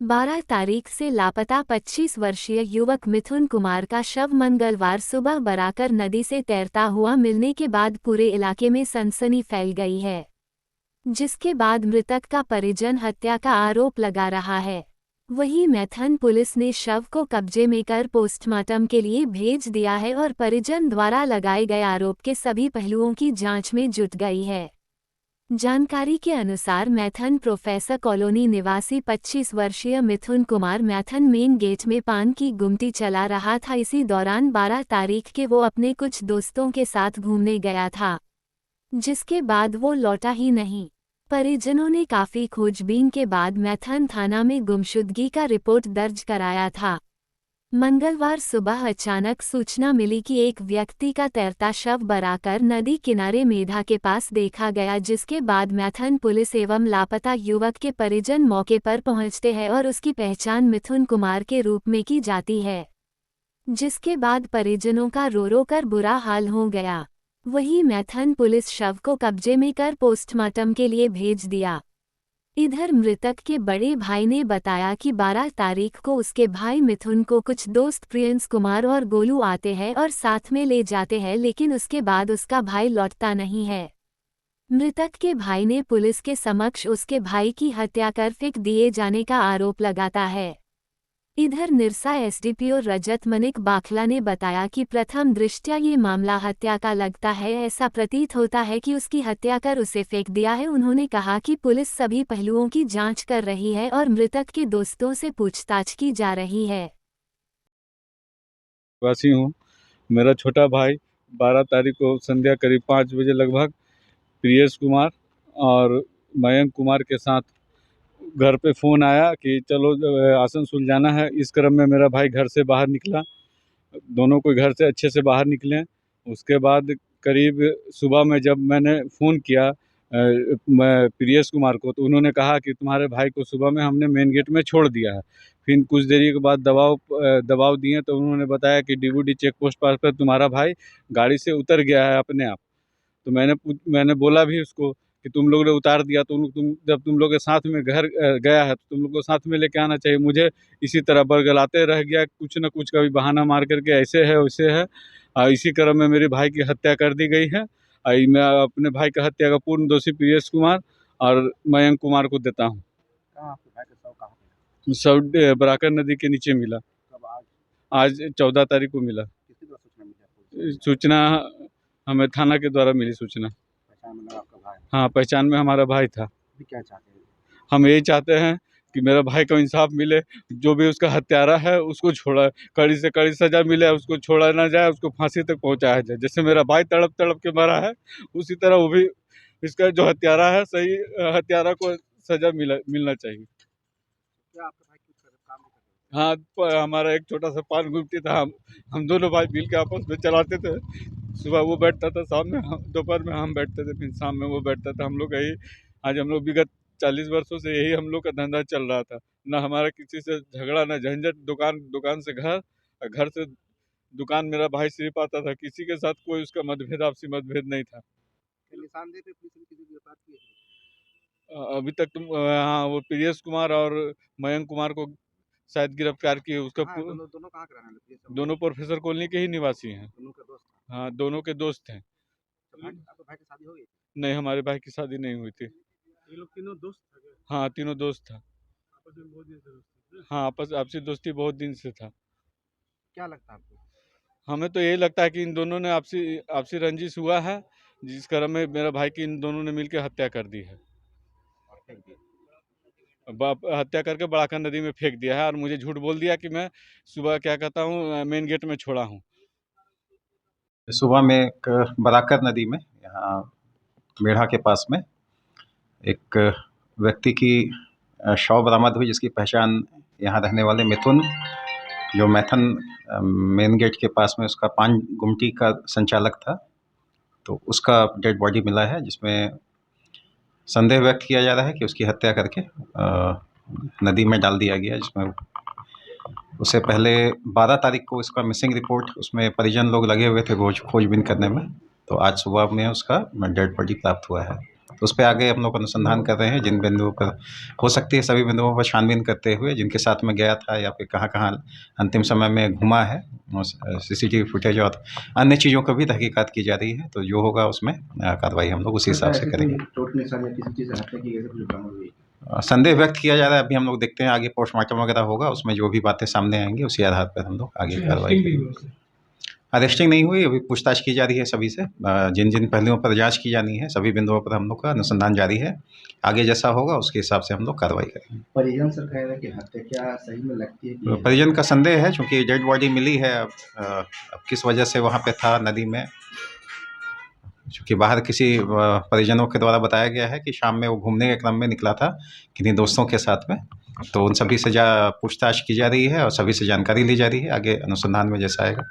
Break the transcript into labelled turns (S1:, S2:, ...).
S1: 12 तारीख से लापता 25 वर्षीय युवक मिथुन कुमार का शव मंगलवार सुबह बराकर नदी से तैरता हुआ मिलने के बाद पूरे इलाके में सनसनी फैल गई है, जिसके बाद मृतक का परिजन हत्या का आरोप लगा रहा है। वहीं मैथन पुलिस ने शव को कब्जे में कर पोस्टमार्टम के लिए भेज दिया है और परिजन द्वारा लगाए गए आरोप के सभी पहलुओं की जांच में जुट गई है। जानकारी के अनुसार मैथन प्रोफेसर कॉलोनी निवासी 25 वर्षीय मिथुन कुमार मैथन मेन गेट में पान की गुमटी चला रहा था। इसी दौरान 12 तारीख के वो अपने कुछ दोस्तों के साथ घूमने गया था, जिसके बाद वो लौटा ही नहीं। परिजनों ने काफी खोजबीन के बाद मैथन थाना में गुमशुदगी का रिपोर्ट दर्ज कराया था। मंगलवार सुबह अचानक सूचना मिली कि एक व्यक्ति का तैरता शव बराकर नदी किनारे मेधा के पास देखा गया, जिसके बाद मैथन पुलिस एवं लापता युवक के परिजन मौके पर पहुंचते हैं और उसकी पहचान मिथुन कुमार के रूप में की जाती है, जिसके बाद परिजनों का रो रो कर बुरा हाल हो गया। वहीं मैथन पुलिस शव को कब्जे में कर पोस्टमार्टम के लिए भेज दिया। इधर मृतक के बड़े भाई ने बताया कि 12 तारीख को उसके भाई मिथुन को कुछ दोस्त प्रिंस कुमार और गोलू आते हैं और साथ में ले जाते हैं, लेकिन उसके बाद उसका भाई लौटता नहीं है। मृतक के भाई ने पुलिस के समक्ष उसके भाई की हत्या कर फेंक दिए जाने का आरोप लगाता है। इधर निरसा एसडीपीओ रजत मनिक बाखला ने बताया कि प्रथम दृष्टया ये मामला हत्या का लगता है। ऐसा प्रतीत होता है कि उसकी हत्या कर उसे फेंक दिया है। उन्होंने कहा कि पुलिस सभी पहलुओं की जांच कर रही है और मृतक के दोस्तों से पूछताछ की जा रही है।
S2: वासी हूँ। मेरा छोटा भाई 12 तारीख को संध्या करीब 5 बजे लगभग प्रियेश कुमार और मयंक कुमार के साथ घर पे फ़ोन आया कि चलो आसनसोल जाना है। इस क्रम में मेरा भाई घर से बाहर निकला। दोनों को घर से अच्छे से बाहर निकले। उसके बाद करीब सुबह में जब मैंने फ़ोन किया मैं प्रियेश कुमार को, तो उन्होंने कहा कि तुम्हारे भाई को सुबह में हमने मेन गेट में छोड़ दिया है। फिर कुछ देरी के बाद दबाव दिए तो उन्होंने बताया कि डीबूडी चेक पोस्ट पास पर तुम्हारा भाई गाड़ी से उतर गया है अपने आप। तो मैंने बोला भी उसको कि तुम लोग ने उतार दिया तो जब तुम लोग के साथ में घर गया है तो तुम लोग को साथ में लेके आना चाहिए। मुझे इसी तरह बरगलाते रह गया, कुछ न कुछ कभी बहाना मार करके ऐसे है वैसे है। इसी क्रम में मेरे भाई की हत्या कर दी गई है। मैं अपने भाई की हत्या का पूर्ण दोषी प्रियेश कुमार और मयंक कुमार को देता हूँ।
S3: आपके भाई का शव कहाँ मिला?
S2: शव बराकर नदी के नीचे मिला।
S3: कब?
S2: आज 14 तारीख को मिला।
S3: किसके द्वारा सूचना मिली आपको?
S2: सूचना हमें थाना के द्वारा मिली सूचना।
S3: पहचान में आपका भाई?
S2: हाँ, पहचान में हमारा भाई था।
S3: अभी क्या चाहते हैं?
S2: हम यही चाहते हैं कि मेरा भाई को इंसाफ मिले। जो भी उसका हत्यारा है उसको छोड़ा, कड़ी से कड़ी सज़ा मिले, उसको छोड़ा ना जाए, उसको फांसी तक पहुंचाया जाए। जैसे मेरा भाई तड़प तड़प के मरा है, उसी तरह वो भी इसका जो हत्यारा है सही हत्यारा को सज़ा मिलना चाहिए।
S3: क्या आपका भाई कुछ काम भी करते हैं?
S2: हाँ, हमारा एक छोटा सा पान गुमटी था। हम दोनों भाई मिल के आपस में चलाते थे। सुबह वो बैठता था, शाम में दोपहर में हम बैठते थे, फिर शाम में वो बैठता था। हम लोग यही आज हम लोग विगत 40 वर्षों से यही हम लोग का धंधा चल रहा था। ना हमारा किसी से झगड़ा, ना झंझट। दुकान से घर और घर से दुकान मेरा भाई सिर्फ आता था। किसी के साथ कोई उसका मतभेद, आपसी मतभेद नहीं था।
S3: निशानदेही पे पुलिस ने किसी गिरफ्तार किए हैं?
S2: अभी तक तुम हाँ, वो प्रियेश कुमार और मयंक कुमार को शायद गिरफ्तार किए। उसका
S3: हाँ, दोनों कहाँ के रहने वाले थे ये सब?
S2: दोनों प्रोफेसर कॉलोनी के ही निवासी हैं।
S3: दोनों का दोस्त था?
S2: हाँ, दोनों के दोस्त हैं।
S3: आपके भाई की शादी हो गई?
S2: नहीं, हमारे भाई की शादी नहीं हुई थी।
S3: ये लोग तीनों दोस्त थे?
S2: हाँ, तीनों दोस्त था।
S3: आपस में बहुत दिन से दोस्त थे?
S2: हाँ, आपसी दोस्ती बहुत दिन से था।
S3: क्या लगता है आपको?
S2: हमें तो यही लगता है कि इन दोनों ने आपसी आपसी रंजिश हुआ है, जिस क्रम में मेरा भाई की इन दोनों ने मिलकर हत्या कर दी है।
S3: और फेंक दिए?
S2: हत्या करके बड़ाकर नदी में फेंक दिया है और मुझे झूठ बोल दिया कि मैं सुबह क्या कहता हूँ मेन गेट में छोड़ा हूँ।
S4: सुबह में एक बराकर नदी में यहाँ मेढ़ा के पास में एक व्यक्ति की शव बरामद हुई, जिसकी पहचान यहाँ रहने वाले मिथुन, जो मैथन मेन गेट के पास में उसका पान गुमटी का संचालक था, तो उसका डेड बॉडी मिला है, जिसमें संदेह व्यक्त किया जा रहा है कि उसकी हत्या करके नदी में डाल दिया गया। जिसमें उससे पहले 12 तारीख को इसका मिसिंग रिपोर्ट, उसमें परिजन लोग लगे हुए थे खोजबीन करने में, तो आज सुबह में उसका डेड बॉडी प्राप्त हुआ है। तो उस पर आगे हम लोग अनुसंधान कर रहे हैं। जिन बिंदुओं पर हो सकती है सभी बिंदुओं पर छानबीन करते हुए जिनके साथ में गया था या फिर कहाँ कहाँ अंतिम समय में घुमा है, CCTV फुटेज और अन्य चीज़ों की भी तहकीकात की जा रही है। तो जो होगा उसमें कार्रवाई हम लोग उसी हिसाब से करेंगे।
S3: चोट निशान या किसी चीज़ से हत्या की गई है, कुछ बरामद हुई?
S4: संदेह व्यक्त किया जा रहा है। अभी हम लोग देखते हैं आगे पोस्टमार्टम वगैरह होगा, उसमें जो भी बातें सामने आएंगी उसी आधार पर हम लोग आगे कार्रवाई करेंगे। अरेस्टिंग नहीं हुई, अभी पूछताछ की जा रही है सभी से। जिन जिन पहलुओं पर जांच की जानी है सभी बिंदुओं पर हम लोग का अनुसंधान जारी है। आगे जैसा होगा उसके हिसाब से हम लोग कार्रवाई करेंगे।
S3: परिजन सर कह रहे हैं कि हत्या क्या सही में लगती है कि
S4: परिजन का संदेह है, चूँकि डेड बॉडी मिली है। अब किस वजह से वहाँ पे था नदी में, चूँकि बाहर किसी परिजनों के द्वारा बताया गया है कि शाम में वो घूमने के क्रम में निकला था किन्हीं दोस्तों के साथ में। तो उन सभी से पूछताछ की जा रही है और सभी से जानकारी ली जा रही है। आगे अनुसंधान में जैसा आएगा